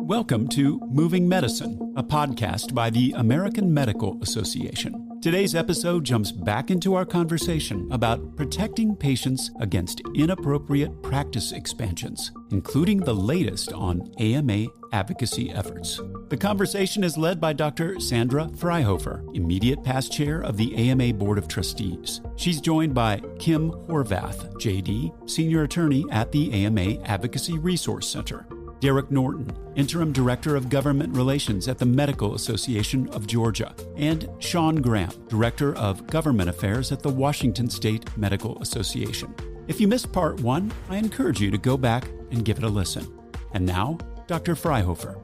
Welcome to Moving Medicine, a podcast by the American Medical Association. Today's episode jumps back into our conversation about protecting patients against inappropriate practice expansions, including the latest on AMA advocacy efforts. The conversation is led by Dr. Sandra Fryhofer, immediate past chair of the AMA Board of Trustees. She's joined by Kim Horvath, JD, senior attorney at the AMA Advocacy Resource Center, Derek Norton, interim director of government relations at the Medical Association of Georgia, and Sean Graham, director of government affairs at the Washington State Medical Association. If you missed part one, I encourage you to go back and give it a listen. And now, Dr. Fryhofer.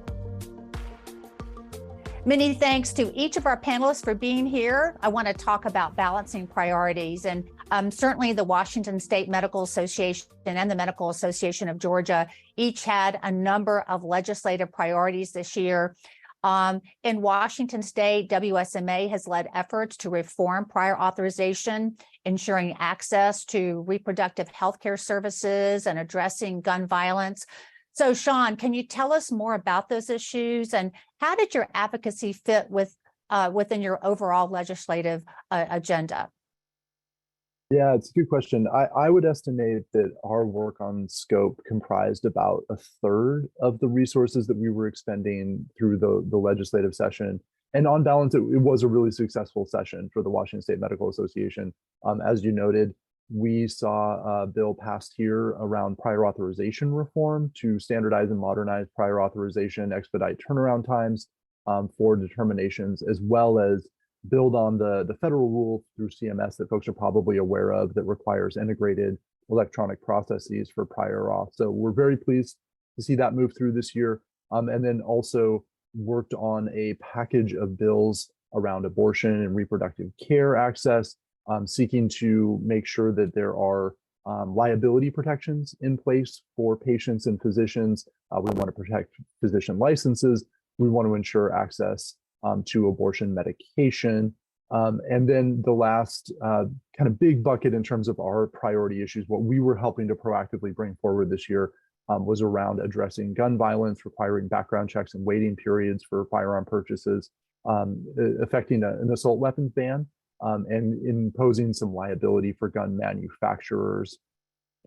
Many thanks to each of our panelists for being here. I want to talk about balancing priorities, and certainly the Washington State Medical Association and the Medical Association of Georgia each had a number of legislative priorities this year. In Washington State, WSMA has led efforts to reform prior authorization, ensuring access to reproductive health care services, and addressing gun violence. So, Sean, can you tell us more about those issues, and how did your advocacy fit within your overall legislative agenda? Yeah, it's a good question. I would estimate that our work on scope comprised about a third of the resources that we were expending through the legislative session. And on balance, it was a really successful session for the Washington State Medical Association. As you noted, we saw a bill passed here around prior authorization reform to standardize and modernize prior authorization, expedite turnaround times for determinations, as well as build on the federal rule through CMS that folks are probably aware of that requires integrated electronic processes for prior auth. So we're very pleased to see that move through this year. And then also worked on a package of bills around abortion and reproductive care access, seeking to make sure that there are liability protections in place for patients and physicians. We want to protect physician licenses. We want to ensure access to abortion medication. And then the last kind of big bucket in terms of our priority issues, what we were helping to proactively bring forward this year was around addressing gun violence, requiring background checks and waiting periods for firearm purchases, affecting an assault weapons ban, and imposing some liability for gun manufacturers.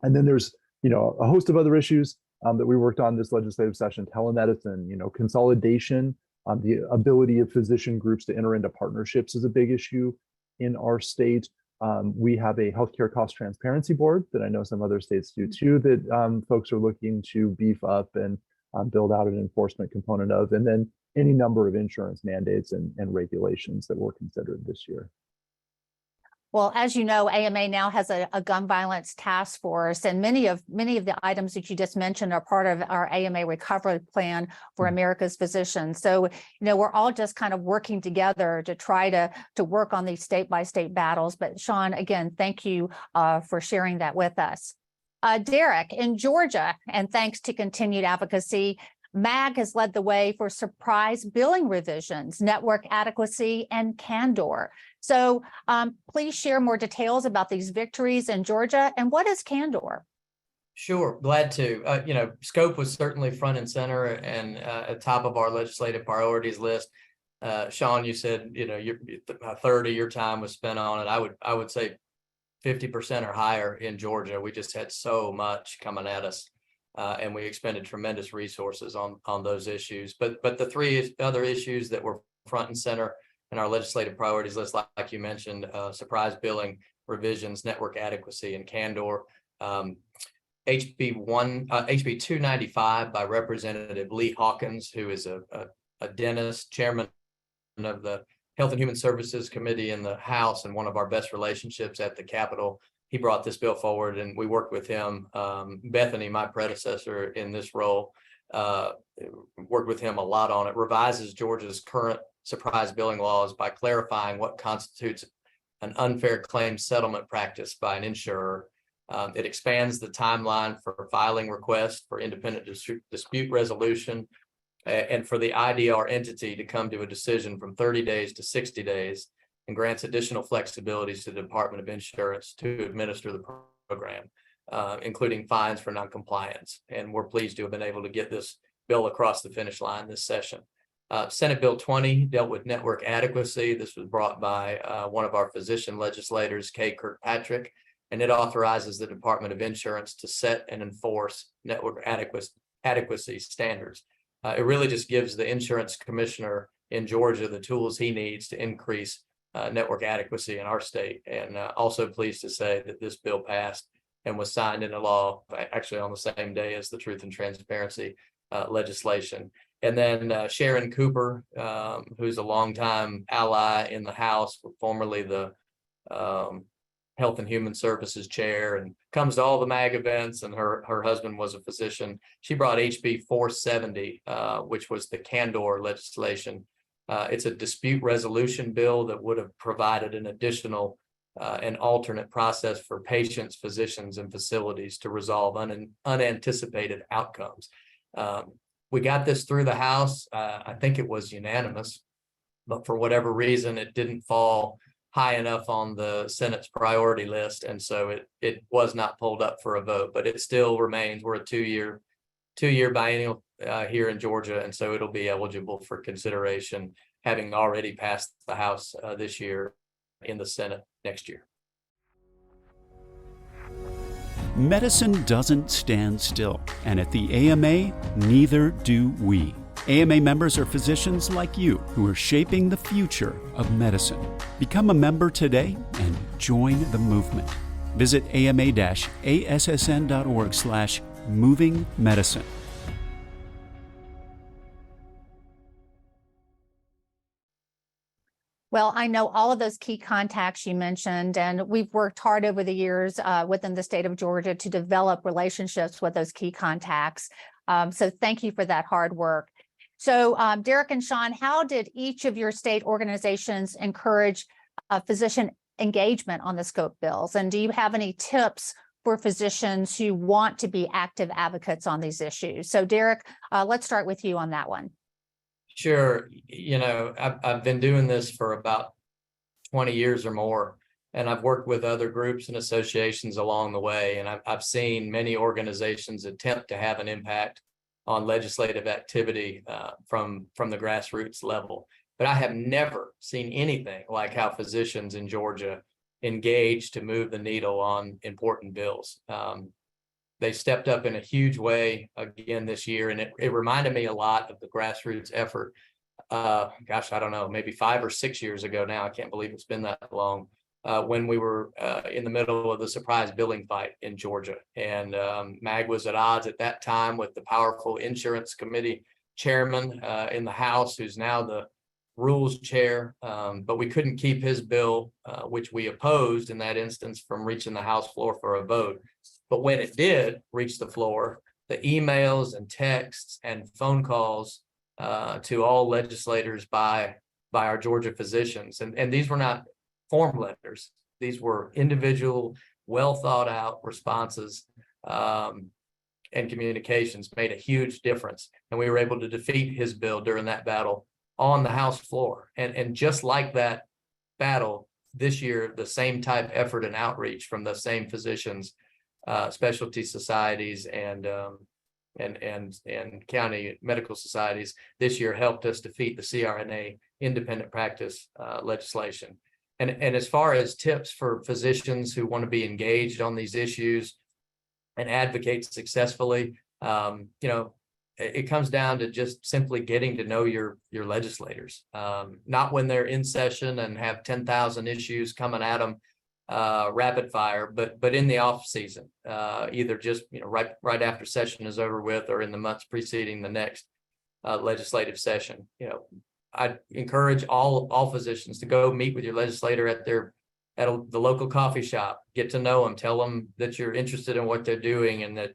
And then there's, a host of other issues that we worked on this legislative session: telemedicine, consolidation, the ability of physician groups to enter into partnerships is a big issue in our state. We have a healthcare cost transparency board that I know some other states do too, that folks are looking to beef up and build out an enforcement component of, and then any number of insurance mandates and regulations that were considered this year. Well, as you know, AMA now has a gun violence task force, and many of the items that you just mentioned are part of our AMA recovery plan for America's physicians. So, we're all just kind of working together to try to work on these state-by-state battles. But Sean, again, thank you for sharing that with us. Derek, in Georgia, and thanks to continued advocacy, MAG has led the way for surprise billing revisions, network adequacy, and candor. So please share more details about these victories in Georgia, and what is candor? Sure, glad to. Scope was certainly front and center and at top of our legislative priorities list. Sean, you said, a third of your time was spent on it. I would say 50% or higher in Georgia. We just had so much coming at us. And we expended tremendous resources on those issues. But the three other issues that were front and center in our legislative priorities list, like you mentioned, surprise billing revisions, network adequacy, and candor. HB 295 by Representative Lee Hawkins, who is a dentist, chairman of the Health and Human Services Committee in the House, and one of our best relationships at the Capitol. He brought this bill forward, and we worked with him. Bethany, my predecessor in this role, worked with him a lot on it. Revises Georgia's current surprise billing laws by clarifying what constitutes an unfair claim settlement practice by an insurer. It expands the timeline for filing requests for independent dispute resolution, and for the IDR entity to come to a decision from 30 days to 60 days. And grants additional flexibilities to the Department of Insurance to administer the program, including fines for noncompliance. And we're pleased to have been able to get this bill across the finish line this session. Senate Bill 20 dealt with network adequacy. This was brought by one of our physician legislators, Kay Kirkpatrick, and it authorizes the Department of Insurance to set and enforce network adequacy standards. It really just gives the insurance commissioner in Georgia the tools he needs to increase network adequacy in our state. And also pleased to say that this bill passed and was signed into law actually on the same day as the Truth and Transparency legislation. And then Sharon Cooper, who's a longtime ally in the House, formerly the Health and Human Services chair, and comes to all the MAG events, and her husband was a physician. She brought HB 470, which was the Candor legislation. It's a dispute resolution bill that would have provided an additional an alternate process for patients, physicians, and facilities to resolve unanticipated outcomes. We got this through the House. I think it was unanimous, but for whatever reason, it didn't fall high enough on the Senate's priority list, and so it was not pulled up for a vote. But it still remains. We're a two-year biennial here in Georgia, and so it'll be eligible for consideration, having already passed the House this year, in the Senate next year. Medicine doesn't stand still, and at the AMA, neither do we. AMA members are physicians like you who are shaping the future of medicine. Become a member today and join the movement. Visit ama-assn.org/movingmedicine. Well, I know all of those key contacts you mentioned, and we've worked hard over the years within the state of Georgia to develop relationships with those key contacts. So thank you for that hard work. So Derek and Sean, how did each of your state organizations encourage physician engagement on the scope bills? And do you have any tips for physicians who want to be active advocates on these issues? So Derek, let's start with you on that one. Sure. You know, I've been doing this for about 20 years or more, and I've worked with other groups and associations along the way. And I've seen many organizations attempt to have an impact on legislative activity from the grassroots level. But I have never seen anything like how physicians in Georgia engage to move the needle on important bills. They stepped up in a huge way again this year, and it reminded me a lot of the grassroots effort. Gosh, I don't know, maybe 5 or 6 years ago now. I can't believe it's been that long. When we were in the middle of the surprise billing fight in Georgia, and MAG was at odds at that time with the powerful insurance committee chairman in the House, who's now the rules chair, but we couldn't keep his bill, which we opposed in that instance, from reaching the House floor for a vote. But when it did reach the floor, the emails and texts and phone calls to all legislators by our Georgia physicians, and these were not form letters. These were individual, well thought out responses and communications, made a huge difference. And we were able to defeat his bill during that battle on the House floor. And just like that battle this year, the same type effort and outreach from the same physicians, specialty societies and county medical societies this year helped us defeat the CRNA independent practice legislation. And as far as tips for physicians who want to be engaged on these issues and advocate successfully, it comes down to just simply getting to know your legislators, not when they're in session and have 10,000 issues coming at them rapid fire, but in the off season, either just right after session is over with, or in the months preceding the next legislative session. I encourage all physicians to go meet with your legislator at the local coffee shop, get to know them, tell them that you're interested in what they're doing, and that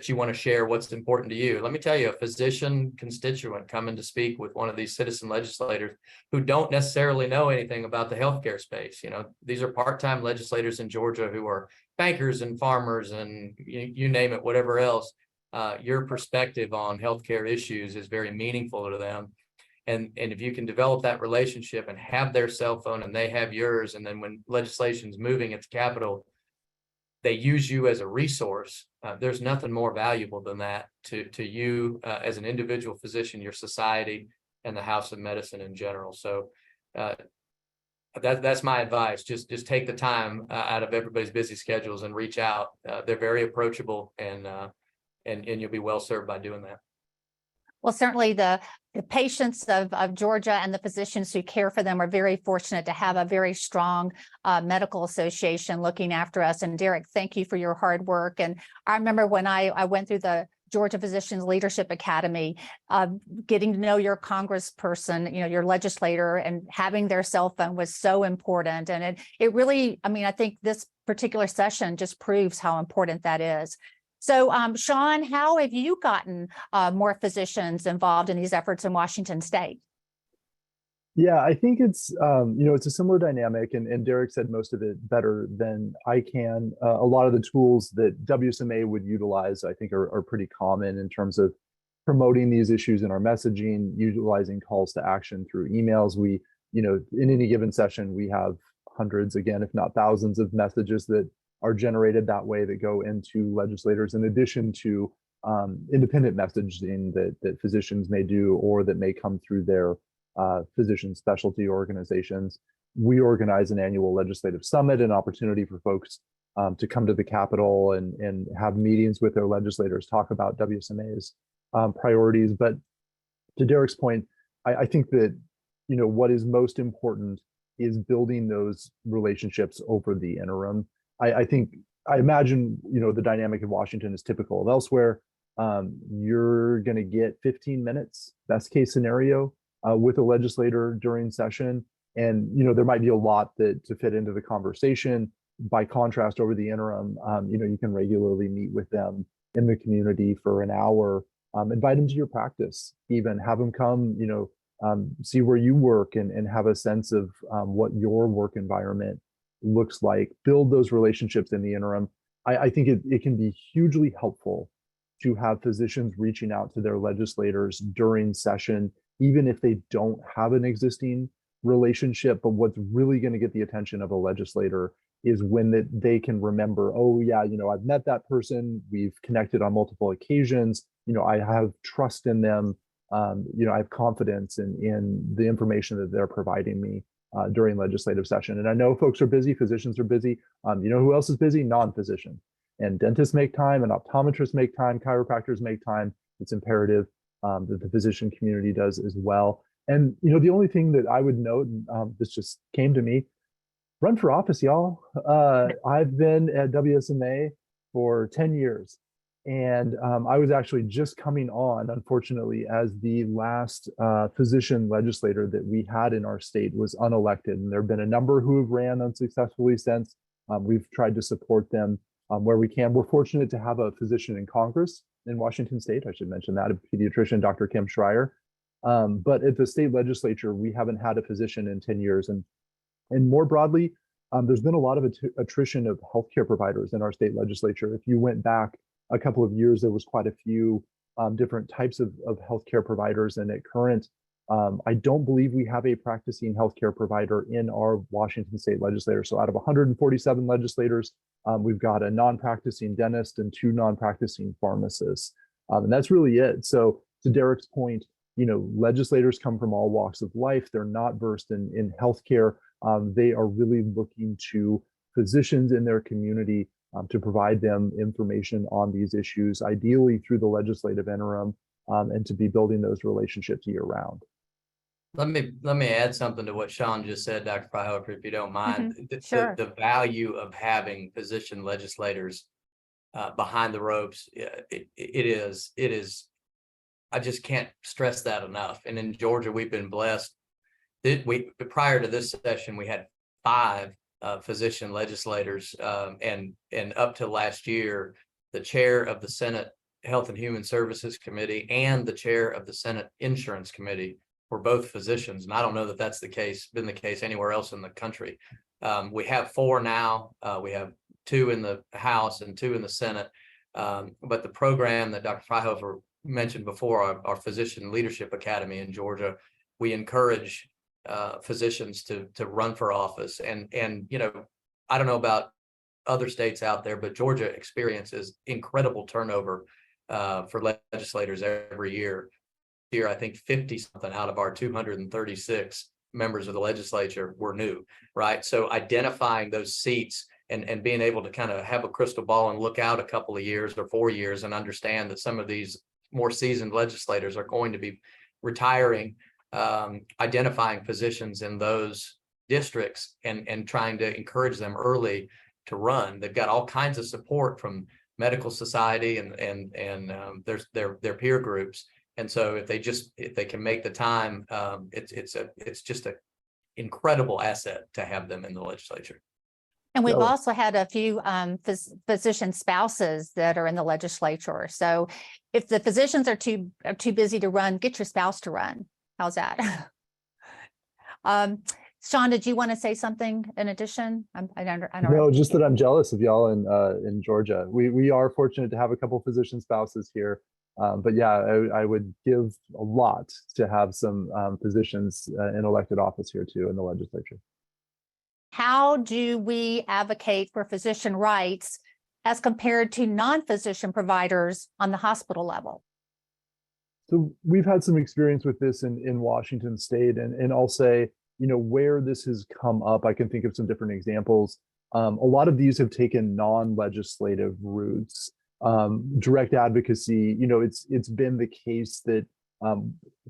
you want to share what's important to you. Let me tell you, a physician constituent coming to speak with one of these citizen legislators who don't necessarily know anything about the healthcare space. These are part-time legislators in Georgia who are bankers and farmers and you name it, whatever else. Your perspective on healthcare issues is very meaningful to them. And if you can develop that relationship and have their cell phone and they have yours, and then when legislation's moving at the Capitol, they use you as a resource There's nothing more valuable than that to you as an individual physician, your society, and the House of Medicine in general. So that's my advice. Just take the time out of everybody's busy schedules and reach out. They're very approachable, and you'll be well served by doing that. Well, certainly the patients of Georgia and the physicians who care for them are very fortunate to have a very strong medical association looking after us. And Derek, thank you for your hard work. And I remember when I went through the Georgia Physicians Leadership Academy, getting to know your congressperson, your legislator, and having their cell phone was so important. And it really, I think this particular session just proves how important that is. So, Sean, how have you gotten more physicians involved in these efforts in Washington State? Yeah, I think it's, it's a similar dynamic, and Derek said most of it better than I can. A lot of the tools that WSMA would utilize, I think, are pretty common in terms of promoting these issues in our messaging, utilizing calls to action through emails. We, in any given session, we have hundreds, again, if not thousands of messages that are generated that way that go into legislators, in addition to independent messaging that physicians may do or that may come through their physician specialty organizations. We organize an annual legislative summit, an opportunity for folks to come to the Capitol and have meetings with their legislators, talk about WSMA's priorities. But to Derek's point, I think that what is most important is building those relationships over the interim. I imagine, the dynamic in Washington is typical of elsewhere. You're going to get 15 minutes, best case scenario, with a legislator during session. And, there might be a lot to fit into the conversation. By contrast, over the interim, you can regularly meet with them in the community for an hour, invite them to your practice, even have them come, see where you work and have a sense of what your work environment looks like, build those relationships in the interim. I think it can be hugely helpful to have physicians reaching out to their legislators during session, even if they don't have an existing relationship. But what's really going to get the attention of a legislator is when they can remember, oh yeah, I've met that person, we've connected on multiple occasions, I have trust in them, I have confidence in the information that they're providing me during legislative session. And I know folks are busy, physicians are busy. Who else is busy? Non-physician. And dentists make time, and optometrists make time, chiropractors make time. It's imperative that the physician community does as well. And the only thing that I would note, this just came to me, run for office, y'all. I've been at WSMA for 10 years. And I was actually just coming on, unfortunately, as the last physician legislator that we had in our state was unelected. And there have been a number who have ran unsuccessfully since. We've tried to support them where we can. We're fortunate to have a physician in Congress in Washington State. I should mention that, a pediatrician, Dr. Kim Schreier. But at the state legislature, we haven't had a physician in 10 years. And more broadly, there's been a lot of attrition of healthcare providers in our state legislature. If you went back a couple of years, there was quite a few different types of healthcare providers. And at current, I don't believe we have a practicing healthcare provider in our Washington state legislature. So out of 147 legislators, we've got a non-practicing dentist and 2 non-practicing pharmacists. And that's really it. So to Derek's point, legislators come from all walks of life. They're not versed in healthcare. They are really looking to physicians in their community to provide them information on these issues, ideally through the legislative interim, and to be building those relationships year round. Let me add something to what Sean just said, Dr. Fryhofer, if you don't mind. Sure. The value of having physician legislators behind the ropes, it is. I just can't stress that enough. And in Georgia, we've been blessed. Prior to this session, we had 5 physician legislators, and up to last year, the chair of the Senate Health and Human Services Committee and the chair of the Senate Insurance Committee were both physicians. And I don't know that that's been the case anywhere else in the country. We have 4 now. We have 2 in the House and 2 in the Senate. But the program that Dr. Fryhofer mentioned before, our Physician Leadership Academy in Georgia, we encourage physicians to run for office. And I don't know about other states out there, but Georgia experiences incredible turnover for legislators every year. Here, I think 50 something out of our 236 members of the legislature were new, right? So identifying those seats and being able to kind of have a crystal ball and look out a couple of years or 4 years and understand that some of these more seasoned legislators are going to be retiring, identifying positions in those districts and trying to encourage them early to run. They've got all kinds of support from medical society and their peer groups. And so if they can make the time, it's just an incredible asset to have them in the legislature. And we've also had a few physician spouses that are in the legislature. So if the physicians are too busy to run, get your spouse to run. How's that? Sean, did you want to say something in addition? I don't No, just that I'm jealous of y'all in Georgia. We are fortunate to have a couple physician spouses here. But yeah, I would give a lot to have some physicians in elected office here too in the legislature. How do we advocate for physician rights as compared to non-physician providers on the hospital level? So we've had some experience with this in Washington State, and I'll say, where this has come up, I can think of some different examples. A lot of these have taken non-legislative routes. Direct advocacy, it's been the case that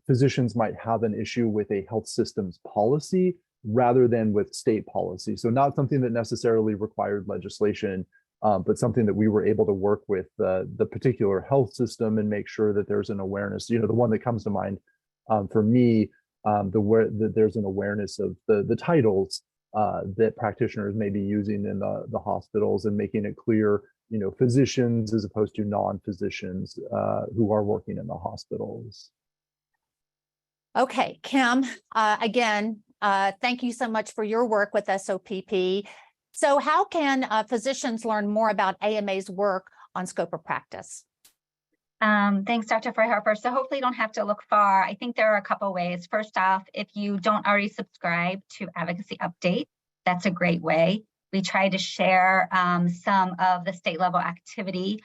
physicians might have an issue with a health system's policy rather than with state policy. So not something that necessarily required legislation, but something that we were able to work with the particular health system and make sure that there's an awareness. The one that comes to mind for me, that there's an awareness of the titles that practitioners may be using in the hospitals and making it clear, physicians as opposed to non-physicians who are working in the hospitals. Okay, Kim, again, thank you so much for your work with SOPP. So how can physicians learn more about AMA's work on scope of practice? Thanks, Dr. Fryhofer. So hopefully you don't have to look far. I think there are a couple ways. First off, if you don't already subscribe to Advocacy Update, that's a great way. We try to share some of the state level activity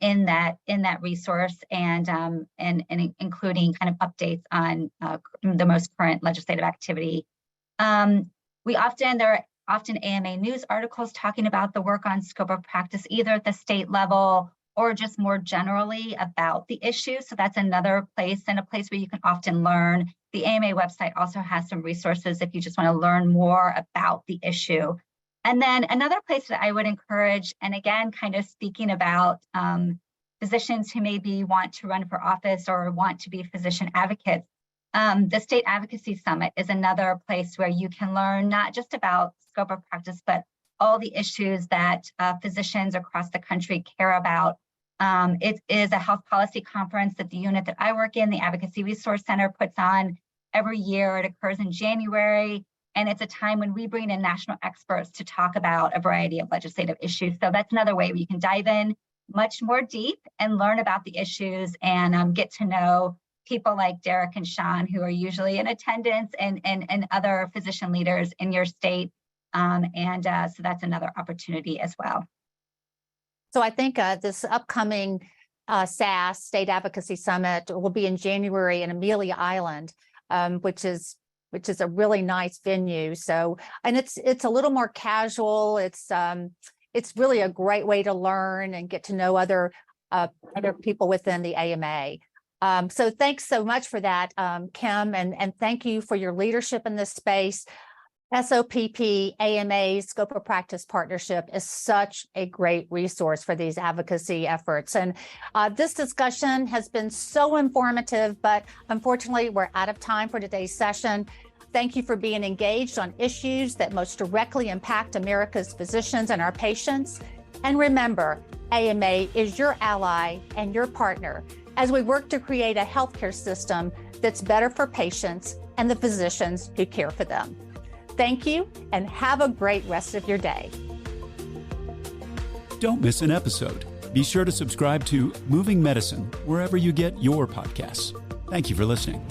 in that resource and including kind of updates on the most current legislative activity. There are often AMA news articles talking about the work on scope of practice, either at the state level or just more generally about the issue. So that's another place, and a place where you can often learn. The AMA website also has some resources if you just want to learn more about the issue. And then another place that I would encourage, and again, kind of speaking about physicians who maybe want to run for office or want to be physician advocates, the State Advocacy Summit is another place where you can learn not just about scope of practice, but all the issues that physicians across the country care about. It is a health policy conference that the unit that I work in, the Advocacy Resource Center, puts on every year. It occurs in January. And it's a time when we bring in national experts to talk about a variety of legislative issues. So that's another way where you can dive in much more deep and learn about the issues and get to know people like Derek and Sean, who are usually in attendance, and other physician leaders in your state. So that's another opportunity as well. So I think this upcoming SAS State Advocacy Summit will be in January in Amelia Island, which is a really nice venue. So, and it's a little more casual. It's really a great way to learn and get to know other people within the AMA. So thanks so much for that, Kim, and thank you for your leadership in this space. SOPP AMA Scope of Practice Partnership is such a great resource for these advocacy efforts. And this discussion has been so informative, but unfortunately, we're out of time for today's session. Thank you for being engaged on issues that most directly impact America's physicians and our patients. And remember, AMA is your ally and your partner as we work to create a healthcare system that's better for patients and the physicians who care for them. Thank you, and have a great rest of your day. Don't miss an episode. Be sure to subscribe to Moving Medicine wherever you get your podcasts. Thank you for listening.